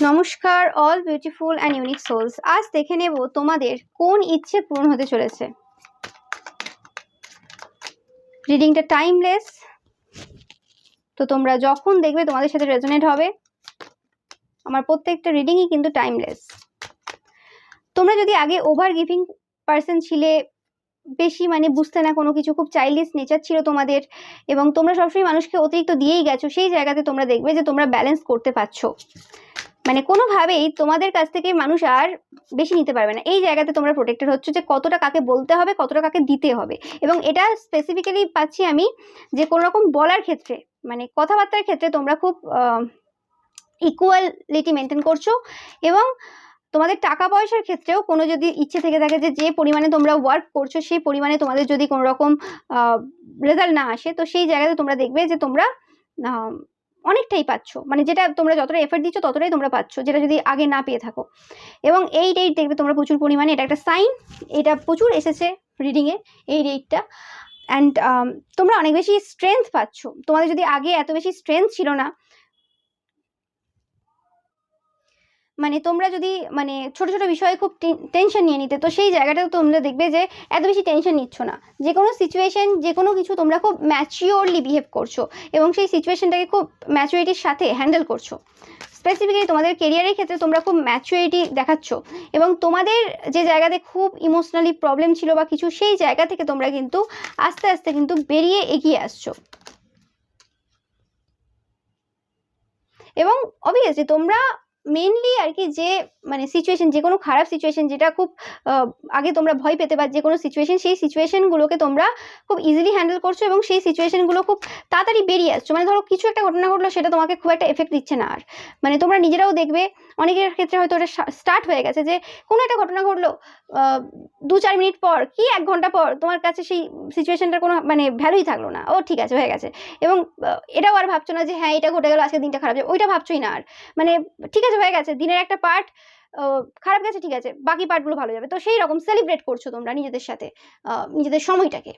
নমস্কার all beautiful and unique souls. আজ দেখে নেব তোমাদের কোন ইচ্ছে পূরণ হতে চলেছে। রিডিংটা টাইমলেস, তো তোমরা যখন দেখবে তোমাদের সাথে রেজোনেট হবে। আমার প্রত্যেকটা রিডিংই কিন্তু টাইমলেস। তোমরা যদি আগে ওভার গিভিং পার্সন ছিলে, বেশি বুঝতে না কোনো কিছু, খুব চাইল্ডিশ নেচার ছিল তোমাদের এবং তোমরা সবসময় মানুষকে অতিরিক্ত দিয়েই গেছো, সেই জায়গাতে তোমরা দেখবে যে তোমরা ব্যালেন্স করতে পারছো। কোনোভাবেই তোমাদের কাছ থেকে মানুষ আর বেশি নিতে পারবে না। এই জায়গাতে তোমরা প্রোটেক্টেড হচ্ছ যে কতটা কাকে বলতে হবে, কতটা কাকে দিতে হবে। এবং এটা স্পেসিফিক্যালি পাচ্ছি আমি যে কোনো রকম বলার ক্ষেত্রে, কথাবার্তার ক্ষেত্রে তোমরা খুব ইকুয়ালিটি মেনটেন করছো। এবং তোমাদের টাকা পয়সার ক্ষেত্রেও কোনো যদি ইচ্ছে থেকে থাকে যে পরিমাণে তোমরা ওয়ার্ক করছো সেই পরিমাণে তোমাদের যদি কোনো রকম রেজাল্ট না আসে, তো সেই জায়গাতে তোমরা দেখবে যে তোমরা অনেকটাই পাচ্ছ। যেটা তোমরা যতটা এফর্ট দিচ্ছ ততটাই তোমরা পাচ্ছ, যেটা যদি আগে না পেয়ে থাকো। এবং এই রেট দেখবে তোমরা প্রচুর পরিমাণে, এটা একটা সাইন, এটা প্রচুর এসেছে রিডিংয়ে এই রেটটা। অ্যান্ড তোমরা অনেক বেশি স্ট্রেংথ পাচ্ছ। তোমাদের যদি আগে এত বেশি স্ট্রেংথ ছিল না, তোমরা যদি ছোট ছোট বিষয়ে খুব টেনশন নিয়ে নিতে, তো সেই জায়গাটাও তোমরা দেখবে যে এত বেশি টেনশন নিচ্ছ না। যে কোনো সিচুয়েশন, যে কোনো কিছু তোমরা খুব ম্যাচিওরলি বিহেভ করছো এবং সেই সিচুয়েশনটাকে খুব ম্যাচুরিটির সাথে হ্যান্ডেল করছো। স্পেসিফিক্যালি তোমাদের কেরিয়ারের ক্ষেত্রে তোমরা খুব ম্যাচুরিটি দেখাচ্ছ এবং তোমাদের যে জায়গাতে খুব ইমোশনালি প্রবলেম ছিল বা কিছু, সেই জায়গা থেকে তোমরা কিন্তু আস্তে আস্তে কিন্তু বেরিয়ে এগিয়ে আসছো। এবং অবভিয়াসলি তোমরা মেনলি আর কি যে সিচুয়েশন, যে কোনো খারাপ সিচুয়েশন যেটা খুব আগে তোমরা ভয় পেতে বা যে কোনো সিচুয়েশন, সেই সিচুয়েশনগুলোকে তোমরা খুব ইজিলি হ্যান্ডেল করছো এবং সেই সিচুয়েশনগুলো খুব তাড়াতাড়ি বেরিয়ে আসছো। ধরো কিছু একটা ঘটনা ঘটলো, সেটা তোমাকে খুব একটা এফেক্ট দিচ্ছে না আর। তোমরা নিজেরাও দেখবে অনেকের ক্ষেত্রে হয়তো ওটা স্টার্ট হয়ে গেছে যে কোনো একটা ঘটনা ঘটলো 2-4 মিনিট পর কি 1 ঘন্টা পর তোমার কাছে সেই সিচুয়েশনটার কোনো ভ্যালুই থাকলো না। ও ঠিক আছে, হয়ে গেছে। এবং এটাও আর ভাবছো না যে হ্যাঁ এটা ঘটে গেল, আজকে দিনটা খারাপ যাবে, ওইটা ভাবছোই না আর। ঠিক আছে, হয়ে গেছে, দিনের একটা পার্ট খারাপ গেছে, ঠিক আছে, বাকি পার্টগুলো ভালো যাবে। তো সেই রকম সেলিব্রেট করছো তোমরা নিজেদের সাথে নিজেদের সময়টাকে।